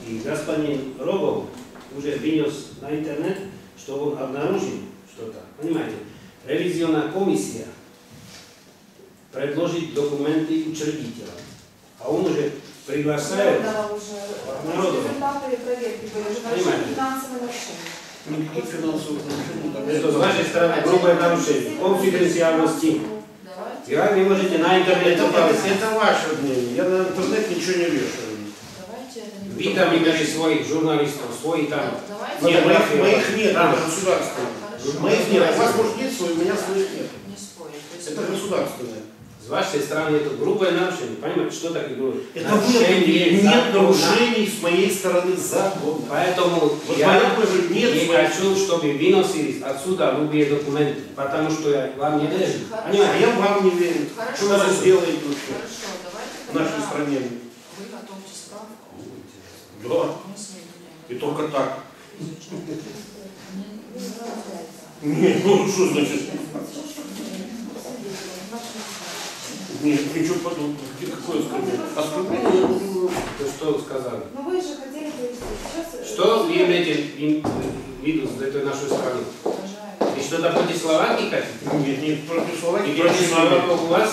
И господин Рогов уже внес на интернет, что он обнаружил что-то. Понимаете, ревизионная комиссия предложит документы учредителя, а он уже приглашает народу. Результаты проверки были финансовые нарушения. Никаких финансовых нарушений. Это с вашей стороны грубое нарушение конфиденциальности. И вы не можете на интернет добавить. Это ваше мнение. Я на интернет ничего не вешаю. Вы там имели своих журналистов, свои там. Нет, моих нет, это государственное. Моих нет. У вас может есть свои, у меня своих нет. Это государственное. С вашей стороны это грубое нарушение. Понимаете, что такое грубое? Это нет нарушений с моей стороны закона. Поэтому вот я не хочу, чтобы выносились отсюда любые документы, потому что я вам не верю. А я вам не верю. Что вы сделаете вообще в нашей стране? Вы готовьте справку. Да. И только так. Нет, ну что значит? Нет, ничего подобного. Какое оскорбление? Оскорбление я не говорю. Что сказали? Но вы же хотели провести. Сейчас... Что вы имеете в виду с этой нашей страной? И что-то против Словакии хотите? Нет, не против Словакии. И против у вас